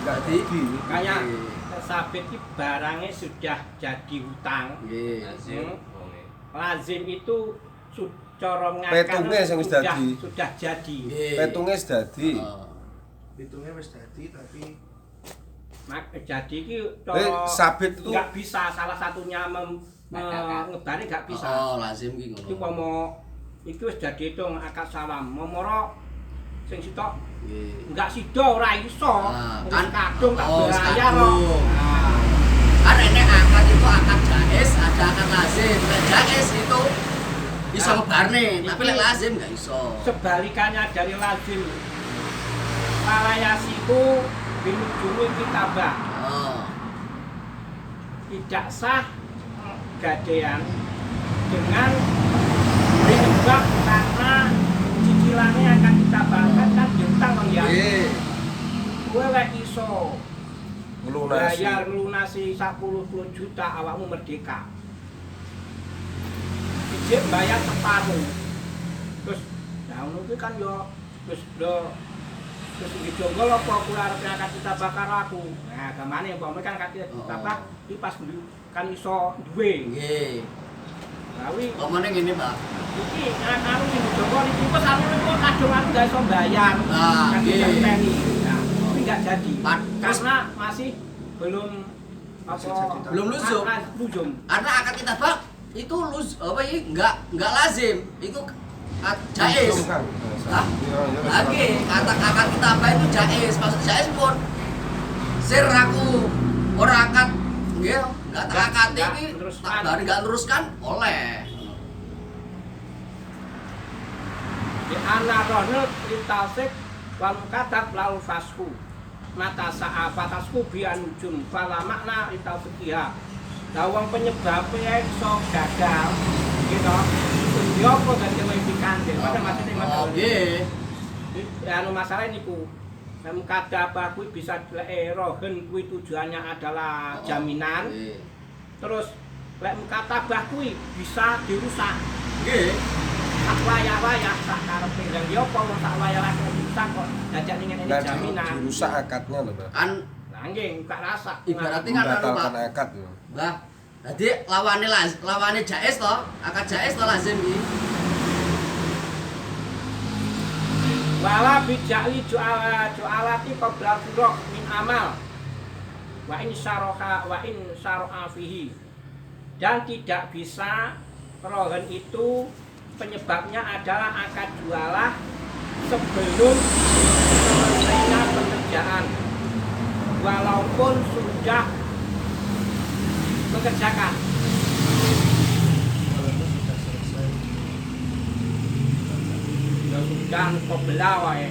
Enggak di. Kayak sabit iki barangnya sudah jadi hutang. Lazim itu cara Petunge sing wis dadi. Sudah jadi. Petunge wis dadi. Petunge wis dadi tapi Jadi iki sabit itu enggak bisa salah satunya ngebani enggak bisa. Oh, lazim ki ngono. Iki pomo iki wis dadi hitung akad salam. Momoro sing sitok enggak sida ora iso. Kan kadung tak bayar kok. Kan ini akad itu akad jaiz, ada akad lazim. Nek jaiz itu bisa ngebarne, tapi lek lazim enggak iso. Sebalikannya dari lazim. Palayasiku binujumi kitabah. Tidak sah gadean dengan penyebab karena cicilannya akan kita bahkan kan diutang Bang ya. Kowe lek iso bayar nglunasi 10 juta awakmu merdeka. Ijek bayar separuh. Terus ya ngono kuwi kan yo wis terus dijogol apa kula arep ngangkat kita bakar aku. Nah, gamane umpama kan kate apa iki pas kan iso duwe. Nggih. Lawi Omone ngene, Pak. iki aku sing dijogol iki kok sampeyan kok kadung aku gak iso bayar. Nah, nggih. Nah, tapi enggak jadi. Karena masih belum belum luzum. Karena akad kitabah itu apa iki enggak lazim. Itu jaiz. Lagi kata kitabah itu jaiz. Maksud jaiz pun sir aku ora akad nggih, enggak tak akad iki tak bari enggak teruskan oleh. Di anarohne litasik wal katab lau fasku. Mata sa'afatasku bianujum fala makna litaufikiha. Lawang penyebabnya iso gagal gitu. Yo kok dadi modifikan deh. Pada maksudnya masalah. Nggih. Anu masalah niku. Kadabah kuwi bisa rohen kuwi tujuannya adalah jaminan. Terus lek katabah kuwi bisa dirusak. Nggih. Sak wayah-wayah sak karepe. Lah yo apa sak wayah rusak kok dadak ning ngene jaminan. Dirusak akadnya lho, Pak. Kan nggih buka rasa. ibaratnya kan anu, Pak. Akad lho. Lah, jadi lawane jaiz to, akad jaiz to lazim iki. Wala bijali ju'alati qabla furaq min amal. Wa in syara'a fihi. Dan tidak bisa rohen itu penyebabnya adalah akad jualah sebelum selesainya pekerjaan. Walaupun sudah mengerjakan. Ya sudah qabla wae.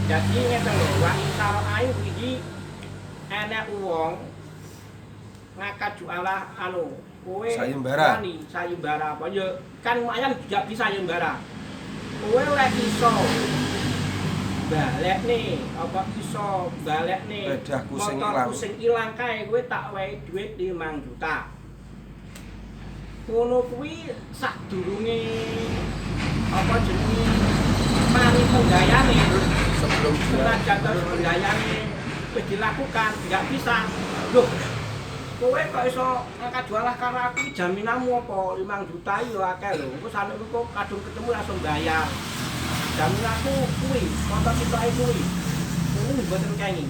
Jadi ngeten lho, wa insara'i iki enek wong ngakad jualah anu kowe sayembara apa ya kan lumayan juga bisa sayembara. Kowe lek iso balik nih, apa iso balik nih motorku sing ilang kae kowe tak wehi duit 5 juta. Ngono kuwi sadurunge apa jenenge mari penggayane sebelum senajan penggayane wis dilakukan enggak bisa. Loh, kowe kok iso ngangkat jualah karo aku jaminanmu apa 5 juta yo akeh lho. Engko sampe kok kadung ketemu langsung bayar. Jaminanku kuwi, motor sitoke kuwi. Ini mboten kenging.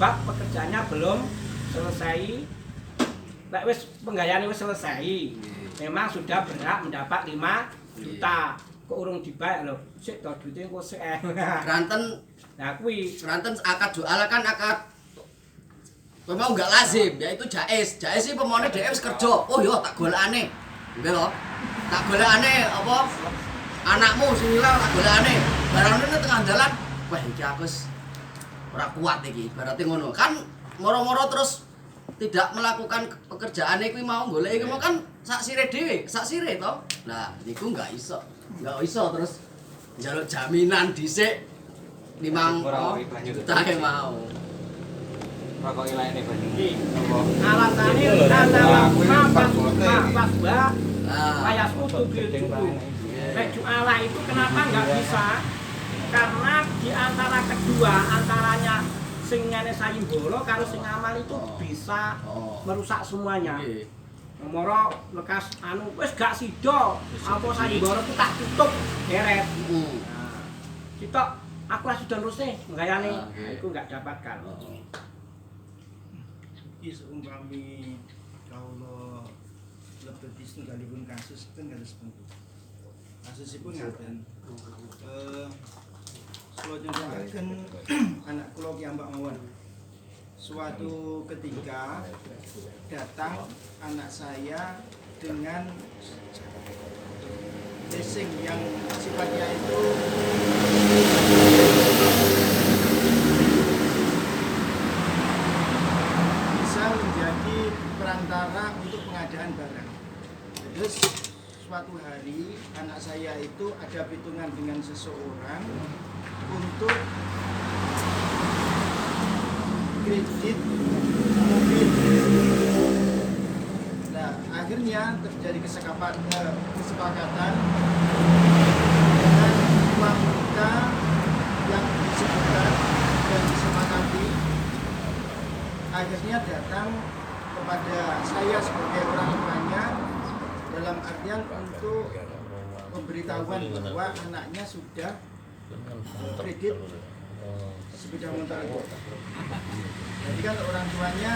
Bab pekerjaannya belum selesai. Nek wis penggayane wis selesai. Memang sudah berhak mendapat 5 juta. Kok urung dibayar lho. Sik to duite engko sik. Granten. Nah kuwi Granten akad jual kan akad memang enggak lazim, yaitu jaiz. Jaiz iki pemone dhek wis kerja. Oh yo tak golekane. Nggih lho. Tak golekane apa? Anakmu sing ilang tak golekane. Barangnya nang tengah dalan, wah iki aku wis ora kuat iki. Ibaratnya ngono. Kan moro-moro terus tidak melakukan pekerjaane kuwi mau golek iki mau kan sak sire dhewe, sak sire to. Lah niku enggak iso. Enggak iso terus njaluk jaminan dhisik 5 juta mau. Rokok ilane banyu. iki alasane ana pas bah kayak utuh gitu. Nek jualah itu kenapa nggak bisa? Karena di antara kedua, antaranya sing ngene sayembara karo sing amal itu bisa merusak semuanya. Moro lekas anu wis gak sida apa sayembara ku tak tutup deret. Nah, kita aku lah sudah terusnya gayane iku gak dapatkan. Iki seumpami kalau lebih setunggalipun kasus kan harus bentuk. Kasusipun ngaten. Kula jenengan anak kula piyambak mawon. Suatu ketika datang anak saya dengan leasing yang sifatnya itu bisa menjadi perantara untuk pengadaan barang. Terus suatu hari anak saya itu ada perhitungan dengan seseorang untuk kredit mobil. Nah, akhirnya terjadi kesepakatan dengan uang muka yang disebutkan dan disepakati. Akhirnya datang kepada saya sebagai orang tuanya dalam artian untuk pemberitahuan bahwa anaknya sudah kredit sepeda motor itu. Jadi kan orang tuanya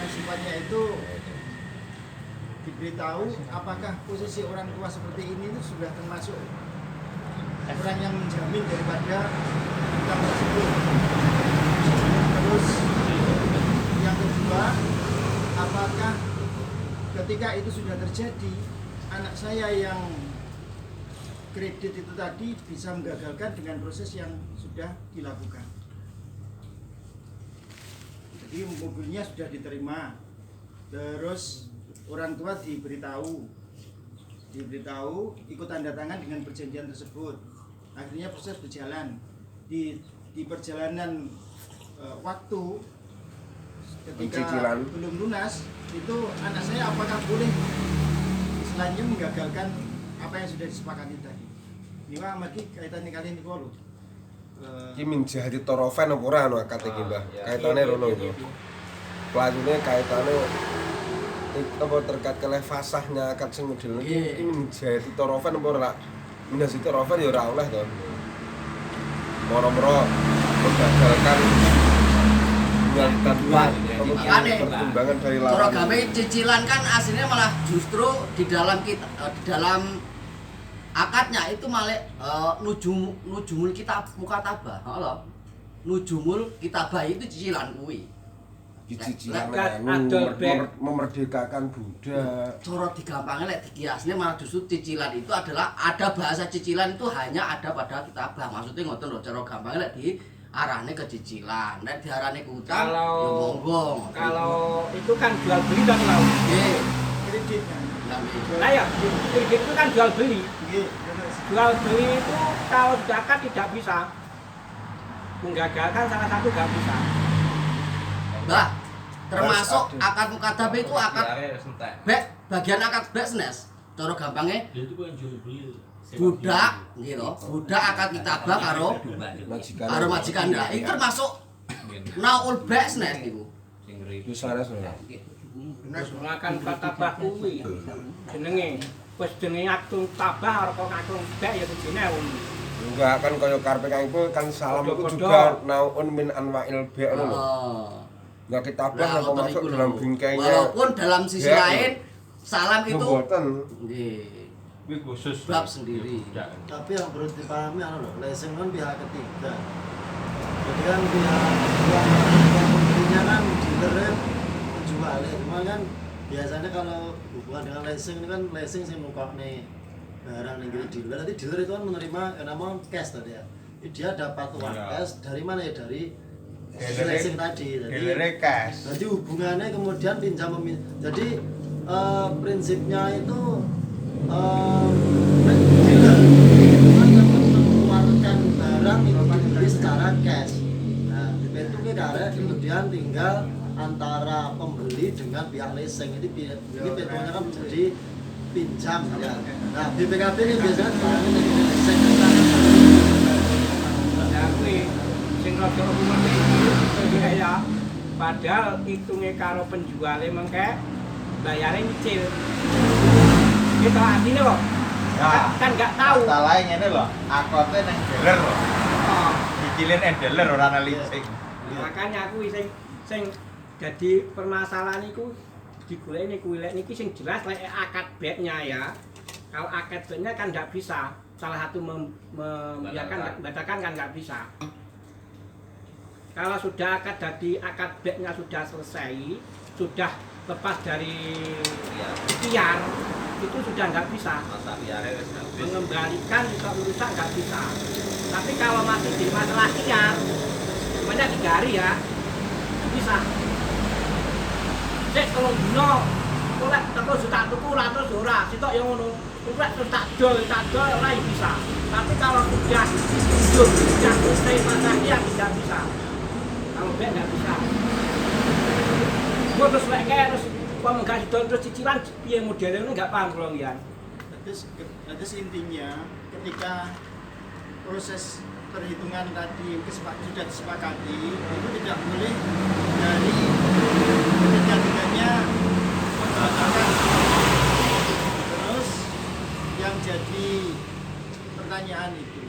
yang sifatnya itu diberitahu apakah posisi orang tua seperti ini itu sudah termasuk orang yang menjamin daripada utang tersebut. Terus yang kedua, apakah ketika itu sudah terjadi anak saya yang kredit itu tadi bisa menggagalkan dengan proses yang sudah dilakukan. Jadi mobilnya sudah diterima, terus orang tua diberitahu ikut tanda tangan dengan perjanjian tersebut. Akhirnya proses berjalan di perjalanan waktu ketika Cicilan. belum lunas itu anak saya apakah boleh selanjutnya menggagalkan apa yang sudah disepakati tadi. Ini Pak Ahmad kaitannya kali ini kok lho. Iki minjahati torofen apa ora anu akad iki, Mbah? Kaitane rono iku. Pelanjutnya kaitane apa terkait keleh fasahnya akad sing model iki minjahati torofen apa ora? Minjahati torofen ya ora oleh to. Moro-moro menggagalkan pertumbangan dari lawan. Programe cicilan kan aslinya malah justru di dalam kita di dalam akadnya itu malah nujumul kitab mukatabah. Heeh. Nujumul kitabah itu cicilan kuwi. Cicilan memerdekakan budak. Cara digampangnya lek dikiasne malah justru cicilan itu adalah ada bahasa cicilan itu hanya ada pada kitabah. Maksudnya ngoten lho cara gampangnya lek di arahnya ke cicilan, nek diarahnya ke utang, ya monggo. Kalau itu kan jual beli dan laut. Nggih. Kredit kan. Nah ya, kredit itu kan jual beli. Nggih, terus. Jual beli itu kalau zakat tidak bisa. Menggagalkan salah satu nggak bisa. Mbah, termasuk akad mukatabah itu akad bagian akad business. Cara gampangnya budak gitu, budak akad kitabah karo majikan ndak. Itu termasuk naul business iku. Itu sanes ora. Makan katabah kuwi. Jenenge wis jenenge aktung tabah karo aktung bek ya kudune wong. Enggak kan kaya karepe kang iku kan salam itu juga naun min anwa'il bi' lho. Enggak kitabah apa masuk dalam bingkainya. Walaupun dalam sisi lain salam itu mboten. nggih. Kuwi khusus Bab sendiri. Tapi yang perlu dipahami anu lho, leasing kan pihak ketiga. Jadi kan pihak yang pembelinya kan dealer penjualnya, cuma kan biasanya kalau hubungan dengan leasing ini kan leasing sing nukokne barang ning dealer. Nanti dealer itu kan menerima yang namanya cash tadi ya. Dia dapat uang cash dari mana ya? Dari leasing tadi. Jadi cash. Jadi hubungannya kemudian pinjam jadi prinsipnya itu dealer yang mengeluarkan barang itu dibeli secara cash. Nah, dipetungnya darah kemudian tinggal antara pembeli dengan pihak leasing. Ini petungnya kan menjadi pinjam ya. Nah, BPKB ini biasanya barangnya dari leasing. Ya kuwi sing rada umum iki ya. Padahal hitungnya karo penjualnya mengke bayarnya nyicil. Gitu artinya kok. Ya. Kan nggak tahu. Salahnya ngene lho, akotnya nang dealer lho. Oh. Dicilin dealer ora ana leasing. Makanya aku sing jadi permasalahan iku digoleki kuwi lek niki sing jelas lek akad bednya ya. Kalau akad bednya kan nggak bisa. Salah satu membiarkan batalkan kan nggak bisa. Kalau sudah akad jadi akad bednya sudah selesai, sudah lepas dari ikhtiar, itu sudah nggak bisa. Mengembalikan juga merusak nggak bisa. Tapi kalau masih di masalah ikhtiar, banyak 3 hari ya, bisa. Cek kalau dino, oleh terus tak tuku terus ora, sitok yang ngono. Oleh terus tak dol ora bisa. Tapi kalau sudah hidup yang selesai masalahnya tidak bisa. Kalau bek nggak bisa. Gua terus lek terus kalau nggak didol terus cicilan piye modelnya nggak paham kalau lian. Terus intinya ketika proses perhitungan tadi sudah disepakati itu tidak boleh dari ketiga-tiganya membatalkan. Terus yang jadi pertanyaan itu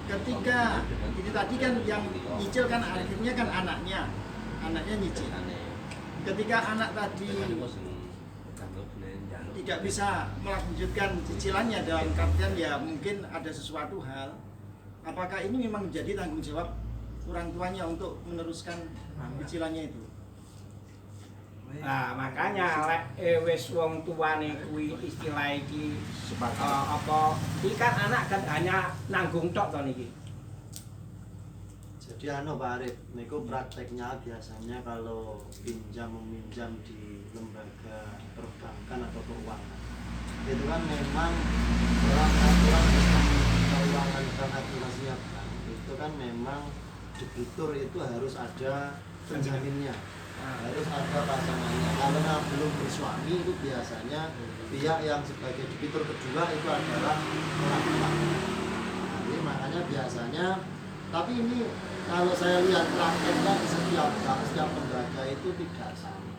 ketika ini tadi kan yang nyicil kan akhirnya kan anaknya nyicil. Ketika anak tadi tidak bisa melanjutkan cicilannya dalam artian ya mungkin ada sesuatu hal, apakah ini memang menjadi tanggung jawab orang tuanya untuk meneruskan cicilannya itu? Nah, makanya lek wis wong tuane kuwi istilah iki apa iki kan anak kan hanya nanggung tok to niki. Jadi Pak Arif, niku prakteknya biasanya kalau pinjam meminjam di lembaga perbankan atau keuangan itu kan memang aturan sistem keuangan dan administrasinya itu kan memang debitur itu harus ada penjaminnya, harus ada pasangannya. Kalau belum bersuami itu biasanya pihak yang sebagai debitur kedua itu adalah orang tua. Jadi makanya biasanya, tapi ini kalau saya lihat prakteknya di setiap lembaga itu tidak sama.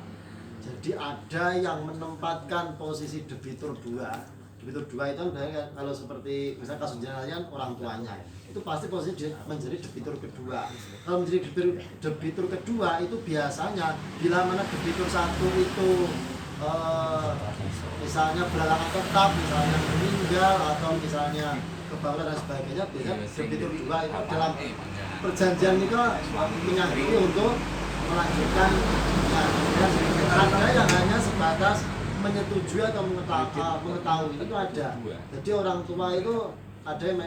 Jadi ada yang menempatkan posisi debitur dua. Debitur dua itu kan kalau seperti misalnya kasus jenazah orang tuanya itu pasti posisi menjadi debitur kedua. Kalau menjadi debitur kedua itu biasanya bila mana debitur satu itu misalnya berhalangan tetap, misalnya meninggal atau misalnya kebakaran dan sebagainya, biasanya debitur dua itu dalam perjanjian itu menyangkut untuk melanjutkan. Dan ada yang hanya sebatas menyetujui atau mengetahui itu ada. Jadi orang tua itu ada yang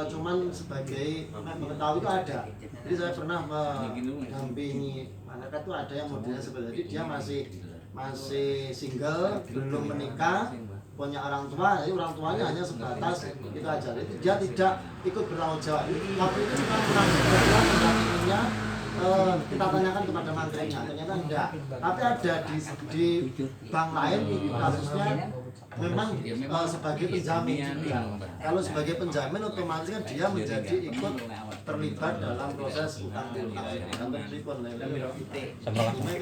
cuman sebagai mengetahui itu ada. Jadi saya pernah mendampingi anak itu ada yang modelnya seperti itu, dia masih single, belum menikah, punya orang tua, jadi orang tuanya hanya sebatas itu aja. Jadi dia tidak ikut bertanggung jawab. Waktu itu kita pernah mendampinginya, kita tanyakan kepada mantrinya, ternyata enggak. Tapi ada di bank lain kasusnya memang sebagai penjamin. Kalau sebagai penjamin otomatis kan dia menjadi ikut terlibat dalam proses utang piutang. Ini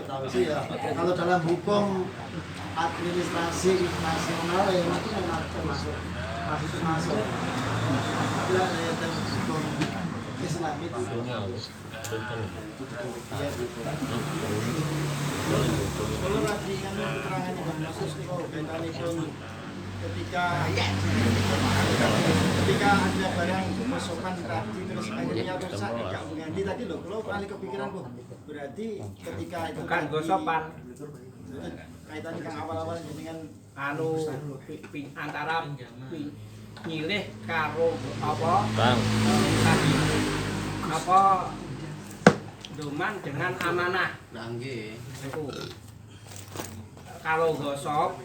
ketahui sih ya. Kalau dalam hukum administrasi nasional ya itu memang termasuk bila ada hukum Islam itu kalau tadi kan keterangannya Bang Moses kalau kaitanipun ketika ada barang pasokan tadi terus akhirnya rusak gak mengganti tadi loh, kalau kali kepikiran kok berarti ketika itu Bukan gosopan. kaitan yang awal-awal dengan antara nyilih karo apa Bang. tadi apa doman dengan amanah. Nggih. Itu kalau gosok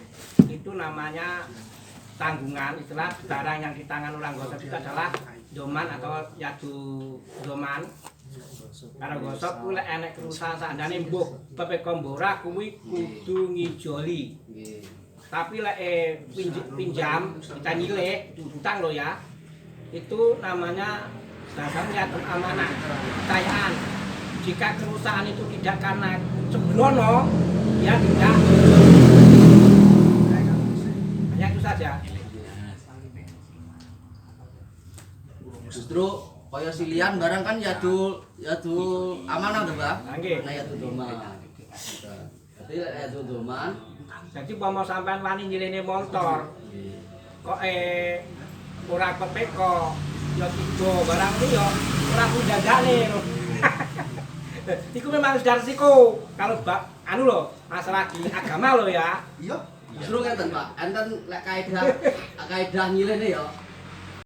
itu namanya tanggungan, istilah barang yang di tangan orang gosok itu adalah doman atau yadu doman. Kalau gosok kuwi enek kerusakan sakjane mbuh PPK Mbora kuwi kudu ngijoli. Tapi lek pinjam kita nyilih utang lo ya. Itu namanya dasarnya amanah, kepercayaan. jika kerusakan itu tidak karena sembrono, ya tidak. Hanya itu saja. Justru kaya silian barang kan ya amanah to, Mbak. Nggih. Nah ya doman. Jadi ya doman. Jadi umpama sampean wani nyilene motor, kok ora kepeko, ya tiga barang iki ya ora kundandane lho. Iku memang sudah resiko. Kalau anu lho, masalah di agama lho ya. Iya. Justru ngeten, Pak. Enten lek kaidah nyilene ya